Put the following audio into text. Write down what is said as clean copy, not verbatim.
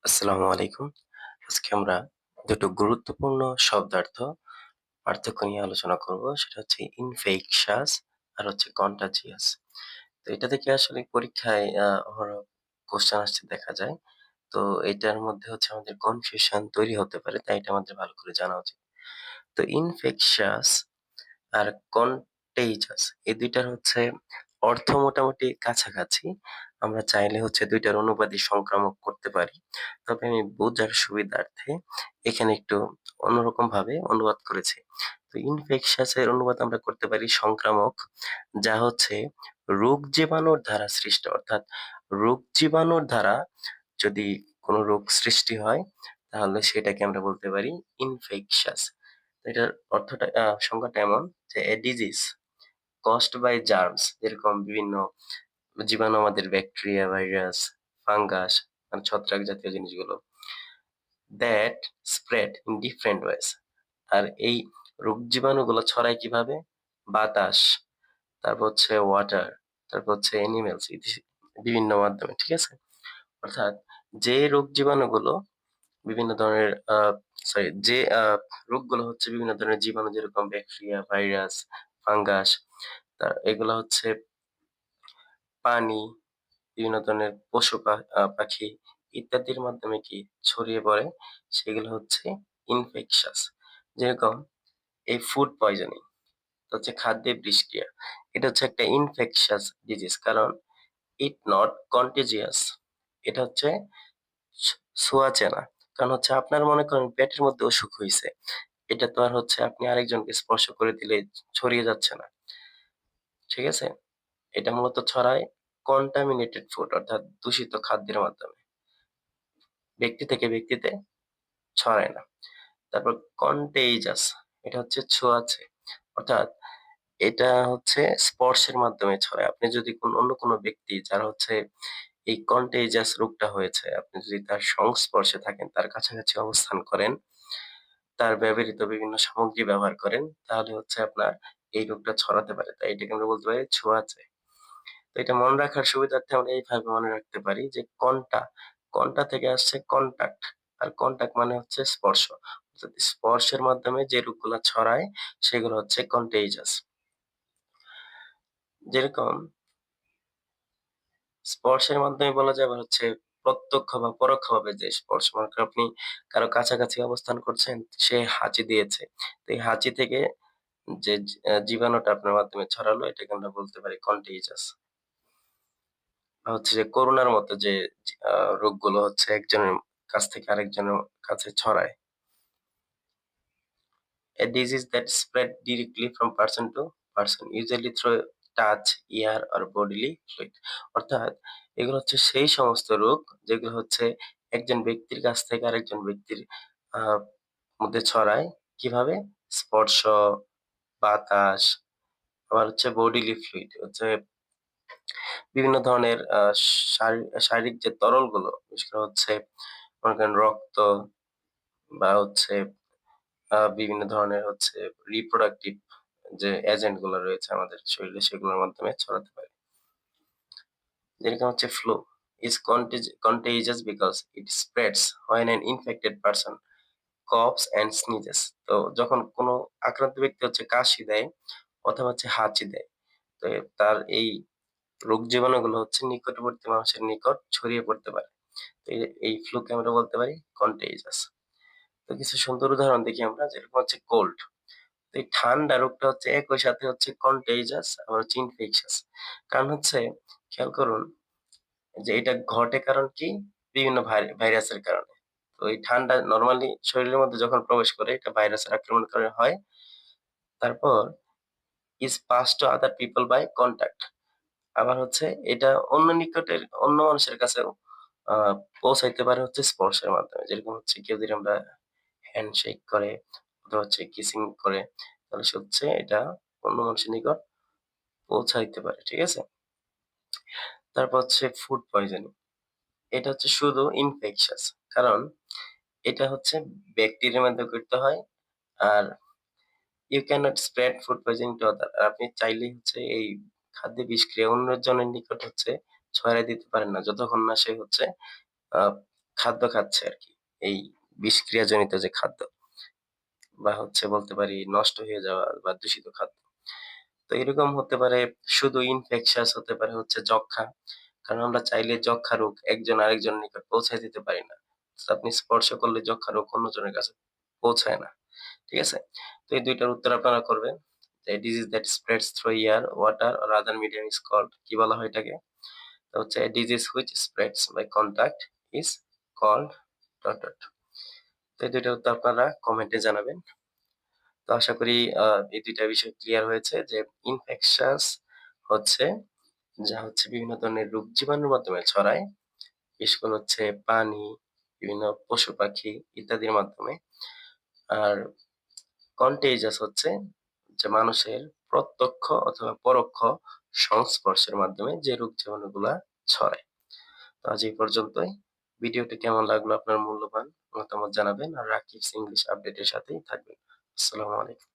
আসসালামু আলাইকুম। আজকে আমরা দুটো গুরুত্বপূর্ণ শব্দার্থ পার্থক্য নিয়ে আলোচনা করব। সেটা হচ্ছে ইনফেকশাস আর হচ্ছে কন্টাজিয়াস। তো এটা থেকে আসলে পরীক্ষায় অহরহ কোয়েশ্চেন আসছে দেখা যায়। তো এটার মধ্যে হচ্ছে আমাদের কনফিউশন তৈরি হতে পারে। তাই এটা আমাদের ভালো করে জানা উচিত। তো ইনফেকশাস আর কনটেজিয়াস এই ২ টার হচ্ছে অর্থ মোটামুটি কাছাকাছি। আমরা চাইলে হচ্ছে ২ টার অনুবাদই সংক্রামক করতে পারি। তবে আমি বোঝার সুবিধার্থে এখানে একটু অন্যরকমভাবে অনুবাদ করেছি। তো ইনফেকশাস এর অনুবাদ আমরা করতে পারি সংক্রামক, যা হচ্ছে রোগ জীবাণুর দ্বারা সৃষ্ট। অর্থাৎ রোগ জীবাণুর দ্বারা যদি কোনো রোগ সৃষ্টি হয়, তাহলে সেটাকে আমরা বলতে পারি ইনফেকশাস। এটার অর্থটা সংজ্ঞাটা এমন যে a disease caused by germs, যেরকম বিভিন্ন জীবাণু আমাদের ব্যাকটেরিয়া, ভাইরাস, ফাঙ্গাস মানে ছত্রাক জাতীয় জিনিসগুলো that spread in different ways। আর এই রোগ জীবাণুগুলো ছড়ায় কিভাবে? বাতাস, তারপর হচ্ছে ওয়াটার, তারপর হচ্ছে অ্যানিমেলস বিভিন্ন মাধ্যমে, ঠিক আছে? অর্থাৎ যে রোগ জীবাণুগুলো বিভিন্ন ধরনের যে রোগগুলো হচ্ছে বিভিন্ন ধরনের জীবাণু, যেরকম ব্যাকটেরিয়া, ভাইরাস, ফাঙ্গাস, এগুলা হচ্ছে পানি, বিভিন্ন ধরনের পশু পাখি ইত্যাদির মাধ্যমে কি ছড়িয়ে পড়ে, সেগুলো হচ্ছে ইনফেকশাস। যেরকম এই ফুড পয়জনিং হচ্ছে খাদ্যে বিষক্রিয়া। এটা হচ্ছে একটা ইনফেকশাস ডিজিজ, কারণ ইট নট কন্টেজিয়াস। এটা হচ্ছে ছোঁয়াচে না। কারণ হচ্ছে আপনার মনে করেন পেটের মধ্যে অসুখ হইছে। এটা তো আর হচ্ছে আপনি আরেকজনকে স্পর্শ করে দিলে ছড়িয়ে যাচ্ছে না। ঠিক আছে? এটা মূলত ছড়ায় contaminated ফুড অর্থাৎ দূষিত খাদ্যের মাধ্যমে। ব্যক্তি থেকে ব্যক্তিতে ছড়ায় না। তারপর contagious, এটা হচ্ছে ছোঁয়াচে। অর্থাৎ এটা হচ্ছে স্পর্শের মাধ্যমে ছড়ায়। আপনি যদি অন্য কোনো ব্যক্তি যার হচ্ছে এই contagious রোগটা হয়েছে, আপনি যদি তার সংস্পর্শে থাকেন, তার কাছাকাছি অবস্থান করেন, তার ব্যবহৃত বিভিন্ন সামগ্রী ব্যবহার করেন, তাহলে হচ্ছে আপনার এই রোগটা ছড়াতে পারে। তাই এটাকে আমরা বলতে পারি ছোঁয়াচে। তো এটা মনে রাখার সুবিধার্থে আমরা এইভাবে মনে রাখতে পারি যে কনটা থেকে আসছে কনট্যাক্ট। আর কনট্যাক্ট মানে হচ্ছে স্পর্শ। অর্থাৎ স্পর্শের মাধ্যমে যে রোগগুলা ছড়ায় সেগুলো হচ্ছে কন্টেজিয়াস। যেরকম স্পর্শের মাধ্যমে বলা যায় আবার হচ্ছে প্রত্যক্ষ বা পরোক্ষভাবে যে স্পর্শ। মনে করেন আপনি কারো কাছাকাছি অবস্থান করছেন, সে হাঁচি দিয়েছে। তো এই হাঁচি থেকে যে জীবাণুটা আপনার মাধ্যমে ছড়ালো, এটাকে আমরা বলতে পারি কন্টেজিয়াস। হচ্ছে যে করোনার মতো যে রোগগুলো হচ্ছে একজনের কাছ থেকে আরেকজনের কাছে ছড়ায়। A disease that spread directly from person to person, usually through touch, ear or bodily fluid। অর্থাৎ এগুলো হচ্ছে সেই সমস্ত রোগ যেগুলো হচ্ছে একজন ব্যক্তির কাছ থেকে আরেকজন ব্যক্তির আহ মধ্যে ছড়ায়। কিভাবে? স্পর্শ, বাতাস, আবার হচ্ছে bodily fluid হচ্ছে বিভিন্ন ধরনের শারীরিক যে তরলগুলো, বিশেষ করে হচ্ছে মনে করেন রক্ত বা হচ্ছে বিভিন্ন ধরনের হচ্ছে রিপ্রোডাক্টিভ যে এজেন্ট গুলো রয়েছে আমাদের শরীরে, সেগুলোর মাধ্যমে ছড়াতে পারে। যেরকম হচ্ছে flu is contagious because it spreads when an infected person coughs and sneezes। তো যখন কোনো আক্রান্ত ব্যক্তি হচ্ছে কাশি দেয় অথবা হচ্ছে হাঁচি দেয়, তো তার এই রোগ জীবাণুগুলো হচ্ছে নিকটবর্তী মানুষের নিকট ছড়িয়ে পড়তে পারে। তো এই ফ্লুকে আমরা বলতে পারি কন্টেজিয়াস। তো কিছু সুন্দর উদাহরণ দেখি আমরা, যেরকম হচ্ছে কোল্ড। তো এই ঠান্ডা রোগটা হচ্ছে একই সাথে হচ্ছে কন্টেজিয়াস আবার হচ্ছে ইনফেকশাস। কারণ হচ্ছে খেয়াল করুন যে এটা ঘটে কারণ কি? বিভিন্ন ভাইরাসের কারণে। তো এই ঠান্ডা নরমালি শরীরের মধ্যে যখন প্রবেশ করে, এটা ভাইরাসের আক্রমণের কারণে হয়। তারপর is passed to other people by contact। আবার হচ্ছে এটা অন্য মানুষের কাছেও আ পৌঁছাইতে পারে হচ্ছে স্পর্শের মাধ্যমে। যেরকম হচ্ছে কেউ যদি আমরা হ্যান্ডশেক করে অথবা হচ্ছে কিসিং করে, তাহলে সে হচ্ছে এটা অন্য মানুষের নিকট পৌঁছাইতে পারে। ঠিক আছে? তারপর হচ্ছে ফুড পয়জনিং। এটা হচ্ছে শুধু ইনফেকশাস। কারণ এটা হচ্ছে ব্যাকটেরিয়ার মাধ্যমে করতে হয়। আর you cannot spread food poisoning to other। আর আপনি চাইলেই হচ্ছে এই খাদ্যে বিষক্রিয়া অন্যজনের নিকট হচ্ছে ছড়াই দিতে পারেন না। যতক্ষণ না সে হচ্ছে আ খাদ্য খাচ্ছে আরকি। এই বিষক্রিয়াজনিত যে খাদ্য বা বলতে পারি নষ্ট হয়ে যাওয়া বা দূষিত খাদ্য। তো এরকম হতে পারে, শুধু ইনফেকশাস হতে পারে যক্ষ্মা। কারণ আমরা চাইলে যক্ষ্মা রোগ একজন আরেকজনের নিকট পৌঁছায় দিতে পারি না। তো আপনি স্পর্শ করলে যক্ষ্মা রোগ অন্যজনের কাছে পৌঁছায় না। ঠিক আছে? তো এই ২ টার উত্তর আপনারা করবেন। A disease that spreads through air, water or other medium is called, কি বলা হয় এটাকে? তো a disease which spreads by contact is called ... dot. তো এই ২ টার উত্তর আপনারা কমেন্টে জানাবেন। তো আশা করি আ এই ২ টা বিষয় ক্লিয়ার হয়েছে যে ইনফেকশাস হচ্ছে যা বিভিন্ন ধরনের রোগ জীবাণুর মাধ্যমে ছড়ায়। বিশেষ করে পানি, বিভিন্ন পশু-পাখি ইত্যাদির মাধ্যমে। আর কন্টেজিয়াস হচ্ছে যে মানুষের প্রত্যক্ষ অথবা পরোক্ষ সংস্পর্শের মাধ্যমে যে রোগ জীবাণুগুলা ছড়ায়। তো আজ এই পর্যন্তই। ভিডিওটি কেমন লাগলো আপনার মূল্যবান মতামত জানাবেন। আর রাকিবস ইংলিশ আপডেটের সাথেই থাকবেন। আসসালামু আলাইকুম।